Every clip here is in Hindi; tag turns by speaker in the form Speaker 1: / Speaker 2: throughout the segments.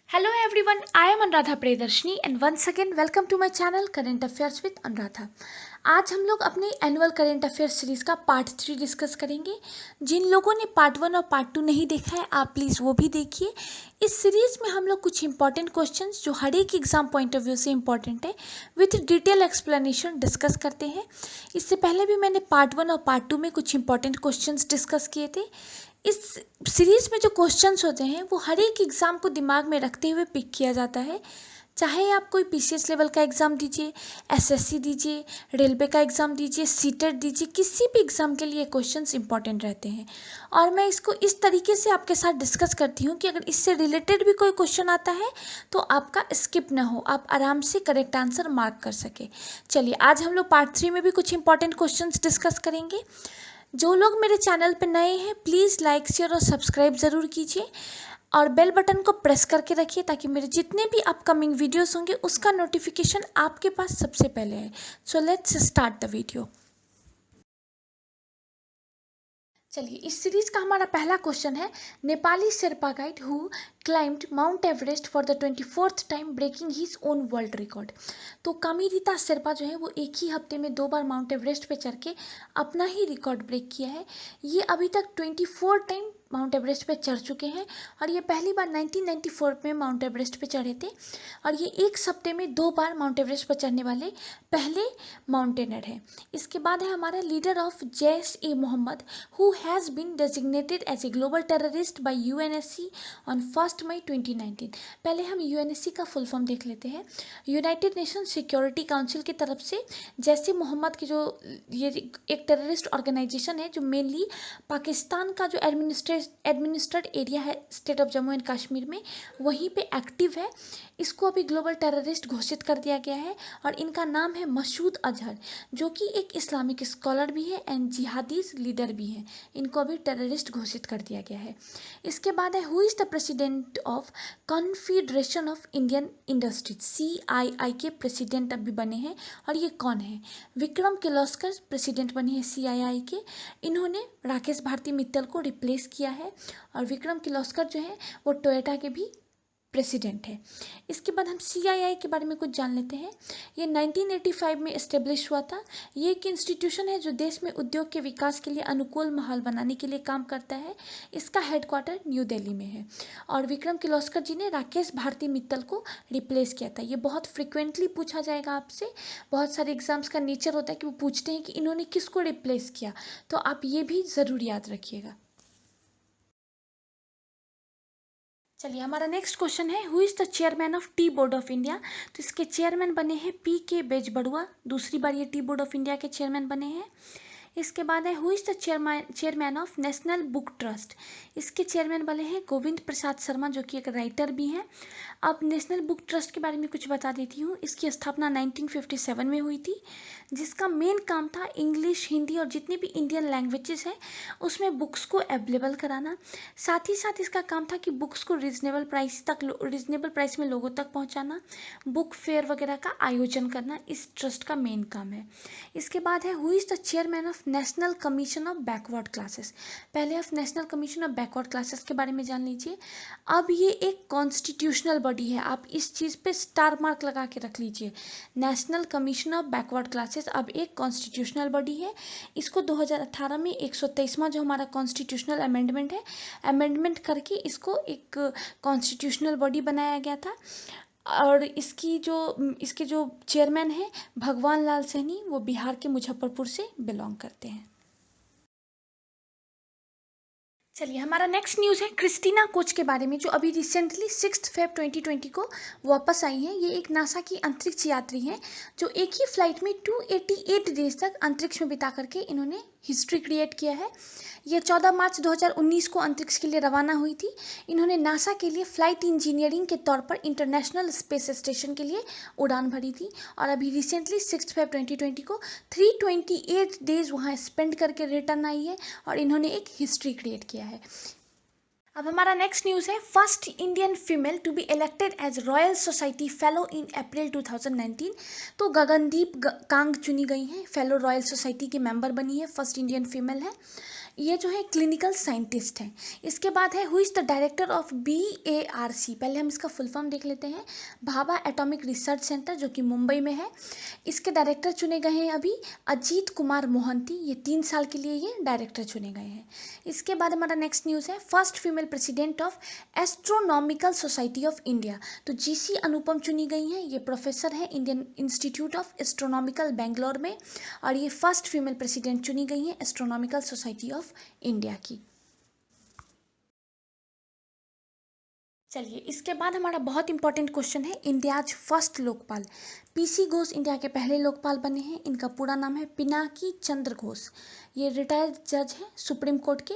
Speaker 1: Hello everyone, I am Anuradha Priyadarshini and once again welcome to my channel Current Affairs with Anuradha। आज हम लोग अपने एनुअल करेंट अफेयर्स सीरीज़ का पार्ट 3 डिस्कस करेंगे। जिन लोगों ने पार्ट 1 और पार्ट 2 नहीं देखा है आप प्लीज़ वो भी देखिए। इस सीरीज़ में हम लोग कुछ इंपॉर्टेंट क्वेश्चंस जो हर एक एग्जाम पॉइंट ऑफ व्यू से इंपॉर्टेंट है विथ डिटेल एक्सप्लेनेशन डिस्कस करते हैं। इससे पहले भी मैंने पार्ट 1 और पार्ट 2 में कुछ इंपॉर्टेंट क्वेश्चंस डिस्कस किए थे। इस सीरीज़ में जो क्वेश्चंस होते हैं वो हर एक एग्ज़ाम को दिमाग में रखते हुए पिक किया जाता है। चाहे आप कोई पीसीएस लेवल का एग्ज़ाम दीजिए, एसएससी दीजिए, रेलवे का एग्ज़ाम दीजिए, सीटेट दीजिए, किसी भी एग्ज़ाम के लिए क्वेश्चंस इंपॉर्टेंट रहते हैं। और मैं इसको इस तरीके से आपके साथ डिस्कस करती हूँ कि अगर इससे रिलेटेड भी कोई क्वेश्चन आता है तो आपका स्किप ना हो, आप आराम से करेक्ट आंसर मार्क कर सके। चलिए आज हम लोग पार्ट 3 में भी कुछ इंपॉर्टेंट क्वेश्चंस डिस्कस करेंगे। जो लोग मेरे चैनल पर नए हैं प्लीज़ लाइक शेयर और सब्सक्राइब ज़रूर कीजिए और बेल बटन को प्रेस करके रखिए ताकि मेरे जितने भी अपकमिंग वीडियोस होंगे उसका नोटिफिकेशन आपके पास सबसे पहले है। So let's start the video. चलिए इस सीरीज का हमारा पहला क्वेश्चन है, Nepali Sherpa guide who climbed mount Everest for the 24th time breaking his own world record. तो कामिरीता शेरपा जो है वो एक ही हफ्ते में 2 बार माउंट एवरेस्ट पे चढ़ के अपना ही रिकॉर्ड ब्रेक किया है। ये अभी तक 24 टाइम माउंट एवरेस्ट पे चढ़ चुके हैं और ये पहली बार 1994 में माउंट एवरेस्ट पे चढ़े थे और ये एक हफ्ते में 2 बार माउंट एवरेस्ट पर चढ़ने वाले पहले माउंटेनर हैं। इसके बाद है हमारा leader of Jaish-e-Mohammed who has been designated as a global terrorist by UNSC on 1 मई 2019। पहले हम यूएनएससी का फुल फॉर्म देख लेते हैं। यूनाइटेड नेशन सिक्योरिटी काउंसिल की तरफ से जैश-ए-मोहम्मद की जो ये एक टेररिस्ट ऑर्गेनाइजेशन है जो मेनली पाकिस्तान का जो एडमिनिस्ट्रेड एरिया है state of Jammu and Kashmir में वहीं पे एक्टिव है, इसको अभी ग्लोबल टेररिस्ट घोषित कर दिया गया है और इनका नाम है मसूद अजहर जो कि एक इस्लामिक स्कॉलर भी है एंड जिहादीज लीडर भी हैं। इनको अभी टेररिस्ट घोषित कर दिया गया है। इसके बाद है who is the president of confederation of Indian industries, CII के प्रेसिडेंट अभी बने हैं और ये कौन है? विक्रम किर्लोस्कर प्रेसिडेंट बने हैं CII के। इन्होंने राकेश भारती मित्तल को रिप्लेस किया है और विक्रम किर्लोस्कर जो है वो टोयोटा के भी प्रेसिडेंट है। इसके बाद हम CII के बारे में कुछ जान लेते हैं। ये 1985 में इस्टेब्लिश हुआ था। ये एक इंस्टीट्यूशन है जो देश में उद्योग के विकास के लिए अनुकूल माहौल बनाने के लिए काम करता है। इसका हेडक्वार्टर न्यू दिल्ली में है और विक्रम किर्लोस्कर जी ने राकेश भारती मित्तल को रिप्लेस किया था। ये बहुत फ्रिक्वेंटली पूछा जाएगा आपसे, बहुत सारे एग्जाम्स का नेचर होता है कि वो पूछते हैं कि इन्होंने किसको रिप्लेस किया, तो आप ये भी ज़रूर याद रखिएगा। चलिए हमारा नेक्स्ट क्वेश्चन है who is the chairman of tea board of India. तो इसके चेयरमैन बने हैं PK बेजबरुआ, दूसरी बार ये टी बोर्ड ऑफ इंडिया के चेयरमैन बने हैं। इसके बाद है who is the chairman of national book trust. इसके चेयरमैन बने हैं गोविंद प्रसाद शर्मा जो कि एक राइटर भी हैं। अब नेशनल बुक ट्रस्ट के बारे में कुछ बता देती हूँ। इसकी स्थापना 1957 में हुई थी जिसका मेन काम था इंग्लिश, हिंदी और जितनी भी इंडियन लैंग्वेजेस हैं उसमें बुक्स को अवेलेबल कराना। साथ ही साथ इसका काम था कि बुक्स को रीजनेबल प्राइस में लोगों तक पहुंचाना, बुक फेयर वगैरह का आयोजन करना इस ट्रस्ट का मेन काम है। इसके बाद है who is the chairman of national commission of backward classes. पहले आप national commission of backward classes के बारे में जान लीजिए। अब ये एक कॉन्स्टिट्यूशनल बॉडी है, आप इस चीज़ पे स्टार मार्क लगा के रख लीजिए। National commission of backward classes अब एक कॉन्स्टिट्यूशनल बॉडी है। इसको 2018 में 123वां जो हमारा कॉन्स्टिट्यूशनल अमेंडमेंट है, अमेंडमेंट करके इसको एक कॉन्स्टिट्यूशनल बॉडी बनाया गया था और इसके जो चेयरमैन हैं भगवान लाल सैनी, वो बिहार के मुजफ्फरपुर से बिलोंग करते हैं। चलिए हमारा नेक्स्ट न्यूज़ है क्रिस्टीना कोच के बारे में जो अभी रिसेंटली 6 फेब 2020 को वापस आई हैं। ये एक नासा की अंतरिक्ष यात्री हैं जो एक ही फ्लाइट में 288 डेज तक अंतरिक्ष में बिता करके इन्होंने हिस्ट्री क्रिएट किया है। ये 14 मार्च 2019 को अंतरिक्ष के लिए रवाना हुई थी। इन्होंने नासा के लिए फ़्लाइट इंजीनियरिंग के तौर पर इंटरनेशनल स्पेस स्टेशन के लिए उड़ान भरी थी और अभी रिसेंटली 6 फेब 2020 को 328 डेज वहाँ स्पेंड करके रिटर्न आई है और इन्होंने एक हिस्ट्री क्रिएट किया है। अब हमारा नेक्स्ट न्यूज़ है first Indian female to be elected as Royal Society fellow in April 2019। तो गगनदीप कांग चुनी गई हैं, फेलो रॉयल सोसाइटी की मेंबर बनी है, फर्स्ट इंडियन फीमेल है। ये जो है क्लिनिकल साइंटिस्ट हैं। इसके बाद है who is the director of BARC, पहले हम इसका फुल फॉर्म देख लेते हैं, भाभा एटॉमिक रिसर्च सेंटर, जो कि मुंबई में है। इसके डायरेक्टर चुने गए हैं अभी अजीत कुमार मोहंती, ये 3 साल के लिए ये डायरेक्टर चुने गए हैं। इसके बाद हमारा नेक्स्ट न्यूज़ है first female president of astronomical society of India, तो GC अनुपम चुनी गई हैं। ये प्रोफेसर हैं Indian institute of astronomical Bangalore में, और ये फर्स्ट फीमेल प्रेसिडेंट चुनी गई हैं एस्ट्रोनॉमिकल सोसाइटी ऑफ इंडिया की। चलिए, इसके बाद हमारा बहुत इंपॉर्टेंट क्वेश्चन है India's first Lokpal. PC Ghosh India के पहले लोकपाल बने हैं। इनका पूरा नाम है पिनाकी चंद्र घोष। ये रिटायर्ड जज हैं सुप्रीम कोर्ट के।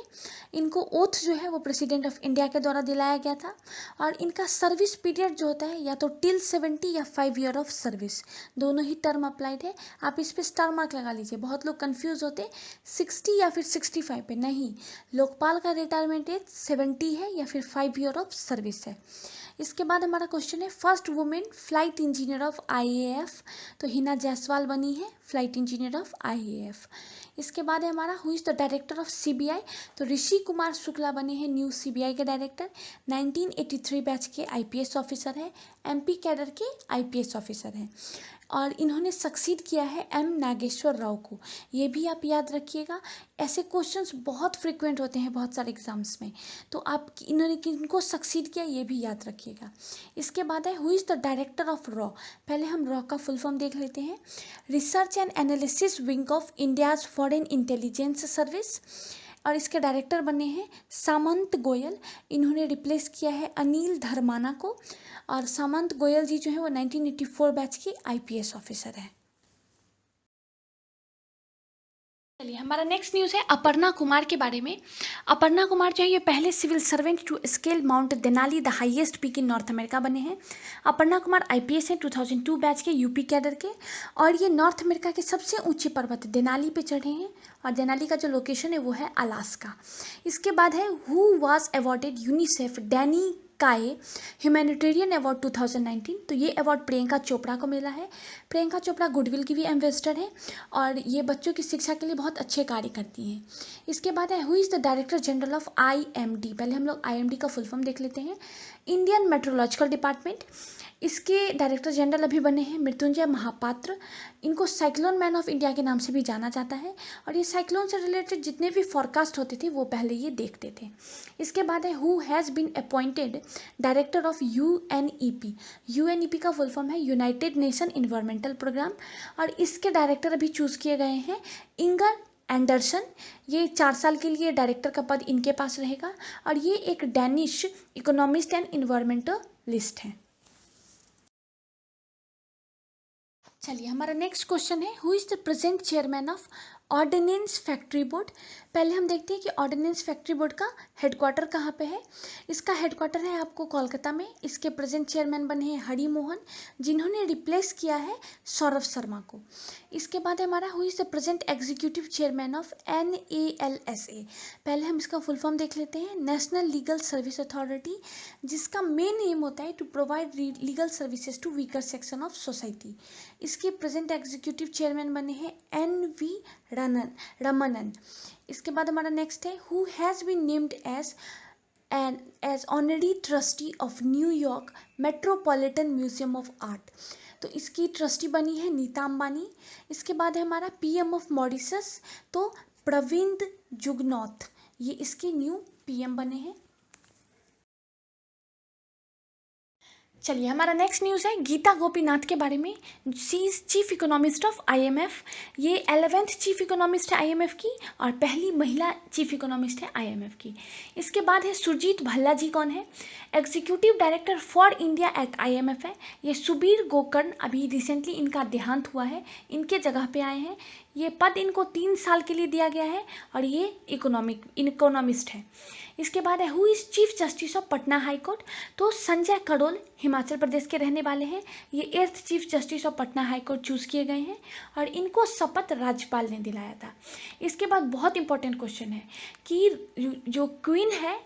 Speaker 1: इनको ओथ जो है वो प्रेसिडेंट ऑफ इंडिया के द्वारा दिलाया गया था, और इनका सर्विस पीरियड जो होता है या तो टिल 70 या 5 ईयर ऑफ सर्विस, दोनों ही टर्म अप्लाइड है। आप इस पर स्टार मार्क लगा लीजिए, बहुत लोग कंफ्यूज होते 60 या फिर 65 पे। नहीं, लोकपाल का रिटायरमेंट एज 70 है या फिर 5 ईयर ऑफ सर्विस है। इसके बाद हमारा क्वेश्चन है first women flight engineer of IAF, तो हिना जायसवाल बनी है फ्लाइट इंजीनियर ऑफ IAF। इसके बाद है हमारा who is the director of CBI, तो ऋषि कुमार शुक्ला बने हैं न्यू CBI के डायरेक्टर। 1983 बैच के IPS ऑफिसर है, MP कैडर के IPS ऑफिसर हैं, और इन्होंने सक्सीड किया है M नागेश्वर राव को। ये भी आप याद रखिएगा, ऐसे क्वेश्चंस बहुत फ्रिक्वेंट होते हैं बहुत सारे एग्जाम्स में, तो आप इन्होंने किनको सक्सीड किया ये भी याद रखिएगा। इसके बाद है who is the director of raw, पहले हम रॉ का फुल फॉर्म देख लेते हैं, research and analysis wing of India's foreign intelligence service, और इसके डायरेक्टर बने हैं सामंत गोयल। इन्होंने रिप्लेस किया है अनिल धर्माना को, और सामंत गोयल जी जो है वो 1984 बैच की IPS ऑफिसर है। चलिए, हमारा नेक्स्ट न्यूज़ है अपर्णा कुमार के बारे में। अपर्णा कुमार जो है ये पहले civil servant to scale mount Denali the highest peak in North America बने हैं। अपर्णा कुमार IPS हैं 2002 बैच के UP कैडर के, और ये नॉर्थ अमेरिका के सबसे ऊंचे पर्वत देनाली पे चढ़े हैं, और देनाली का जो लोकेशन है वो है अलास्का। इसके बाद है who was awarded UNICEF Danny काए ह्यूमैनिटेरियन अवार्ड 2019, तो ये अवार्ड प्रियंका चोपड़ा को मिला है। प्रियंका चोपड़ा गुडविल की भी एम्बेसडर है, और ये बच्चों की शिक्षा के लिए बहुत अच्छे कार्य करती हैं। इसके बाद है who is the director general of IMD, पहले हम लोग IMD का फुल फॉर्म देख लेते हैं, इंडियन मेट्रोलॉजिकल डिपार्टमेंट। इसके डायरेक्टर जनरल अभी बने हैं मृत्युंजय महापात्र। इनको साइक्लोन मैन ऑफ इंडिया के नाम से भी जाना जाता है, और ये साइक्लोन से रिलेटेड जितने भी फॉरकास्ट होते थे वो पहले ये देखते थे। इसके बाद है who has been appointed director of UNEP। UNEP का फुल फॉर्म है यूनाइटेड नेशन इन्वायरमेंटल प्रोग्राम, और इसके डायरेक्टर अभी चूज़ किए गए हैं इंगर एंडरसन। ये 4 साल के लिए डायरेक्टर का पद इनके पास रहेगा, और ये एक डैनिश इकोनॉमिस्ट एंड इन्वायरमेंटलिस्ट हैं। चलिए, हमारा नेक्स्ट क्वेश्चन है who is the present chairman of ordnance factory board. पहले हम देखते हैं कि ऑर्डिनेंस फैक्ट्री बोर्ड का हेडक्वार्टर कहाँ पे है। इसका हेडक्वार्टर है आपको कोलकाता में। इसके प्रेजेंट चेयरमैन बने हैं हरि मोहन, जिन्होंने रिप्लेस किया है सौरभ शर्मा को। इसके बाद हमारा who is the present executive chairman of NALSA। पहले हम इसका फुल फॉर्म देख लेते हैं, नेशनल लीगल सर्विस अथॉरिटी, जिसका मेन एम होता है to provide legal services to weaker section of society. इसके प्रेजेंट एग्जीक्यूटिव चेयरमैन बने हैं NV रमनन। इसके बाद हमारा नेक्स्ट है who has been named as honorary trustee of New York metropolitan museum of art, तो इसकी ट्रस्टी बनी है नीता अंबानी। इसके बाद है हमारा PM ऑफ मॉरिशस, तो प्रविंद जुगनॉथ, ये इसके न्यू PM बने हैं। चलिए, हमारा नेक्स्ट न्यूज़ है गीता गोपीनाथ के बारे में। She is chief economist of IMF। ये 11th चीफ इकोनॉमिस्ट है IMF की, और पहली महिला चीफ इकोनॉमिस्ट है IMF की। इसके बाद है सुरजीत भल्ला जी कौन है, executive director for India at IMF है। ये सुबीर गोकर्ण, अभी रिसेंटली इनका देहांत हुआ है, इनके जगह पे आए हैं। ये पद इनको 3 साल के लिए दिया गया है, और ये इकोनॉमिस्ट है। इसके बाद है who is chief justice of Patna high court, तो संजय करोल हिमाचल प्रदेश के रहने वाले हैं। ये 8th chief justice of Patna high court choose किए गए हैं, और इनको शपथ राज्यपाल ने दिलाया था। इसके बाद बहुत इंपॉर्टेंट क्वेश्चन है कि जो क्वीन है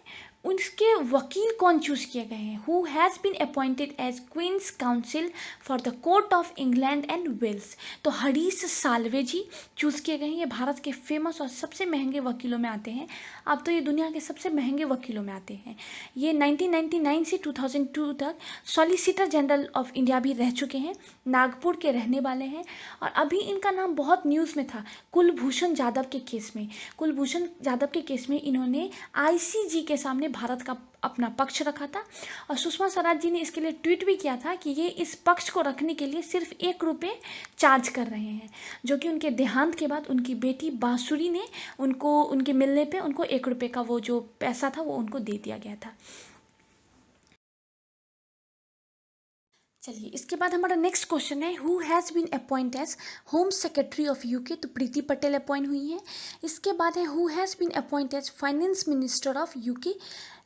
Speaker 1: उनके वकील कौन चूज़ किए गए हैं? Who has been appointed as queen's counsel for the court of England and Wales. तो हरीश साल्वे जी चूज़ किए गए हैं। ये भारत के फेमस और सबसे महंगे वकीलों में आते हैं। अब तो ये दुनिया के सबसे महंगे वकीलों में आते हैं। ये 1999 से 2002 तक सॉलिसिटर जनरल ऑफ इंडिया भी रह चुके हैं। नागपुर के रहने वाले हैं और अभी इनका नाम बहुत न्यूज़ में था कुलभूषण जाधव के केस में। कुलभूषण जाधव के केस में इन्होंने आईसीजे के सामने भारत का अपना पक्ष रखा था और सुषमा स्वराज जी ने इसके लिए ट्वीट भी किया था कि ये इस पक्ष को रखने के लिए सिर्फ ₹1 चार्ज कर रहे हैं, जो कि उनके देहांत के बाद उनकी बेटी बांसुरी ने उनको उनके मिलने पे उनको ₹1 का वो जो पैसा था वो उनको दे दिया गया था। चलिए इसके बाद हमारा नेक्स्ट क्वेश्चन है who has been appoint as home secretary of UK. तो प्रीति पटेल अपॉइंट हुई है। इसके बाद है who has been appoint as finance minister of UK.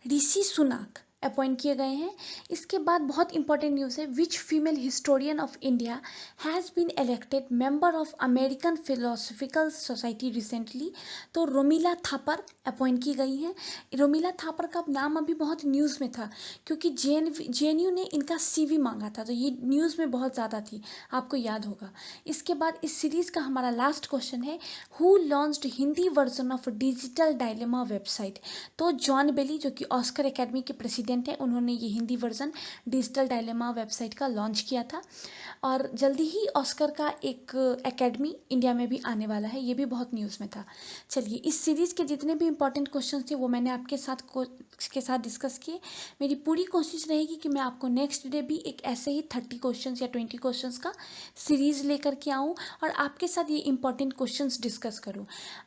Speaker 1: Rishi Sunak appoint किए गए हैं। इसके बाद बहुत इंपॉर्टेंट न्यूज़ है which female historian of India has been elected member of American Philosophical Society recently. तो रोमिला थापर अपॉइंट की गई हैं। रोमिला थापर का नाम अभी बहुत न्यूज़ में था क्योंकि जेएनयू ने इनका सीवी मांगा था, तो ये न्यूज़ में बहुत ज़्यादा थी, आपको याद होगा। इसके बाद इस सीरीज़ का हमारा लास्ट क्वेश्चन है who launched Hindi version of digital dilemma website. तो जॉन बेली जो कि ऑस्कर एकेडमी के प्रेसिडेंट हैं, उन्होंने ये Hindi version digital dilemma website का लॉन्च किया था और जल्दी ही ऑस्कर का एक एकेडमी इंडिया में भी आने वाला है, ये भी बहुत न्यूज़ में था। चलिए इस सीरीज़ के जितने भी इंपॉर्टेंट क्वेश्चन थे वो मैंने आपके साथ डिस्कस किए। मेरी पूरी कोशिश रहेगी कि मैं आपको नेक्स्ट डे भी एक ऐसे ही 30 क्वेश्चन या 20 क्वेश्चन का सीरीज़ लेकर के आऊँ और आपके साथ ये इंपॉर्टेंट क्वेश्चन डिस्कस करूँ।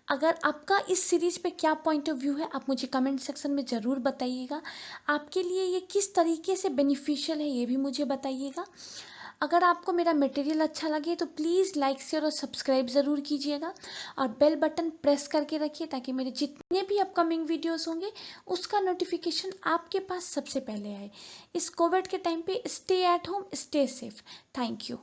Speaker 1: अगर आपका इस सीरीज़ पे क्या पॉइंट ऑफ व्यू है आप मुझे कमेंट सेक्शन में ज़रूर बताइएगा। आपके लिए ये किस तरीके से बेनिफिशियल है ये भी मुझे बताइएगा। अगर आपको मेरा मटेरियल अच्छा लगे तो प्लीज़ लाइक शेयर और सब्सक्राइब ज़रूर कीजिएगा और बेल बटन प्रेस करके रखिए ताकि मेरे जितने भी अपकमिंग वीडियोस होंगे उसका नोटिफिकेशन आपके पास सबसे पहले आए। इस कोविड के टाइम पे stay at home, stay safe. Thank you.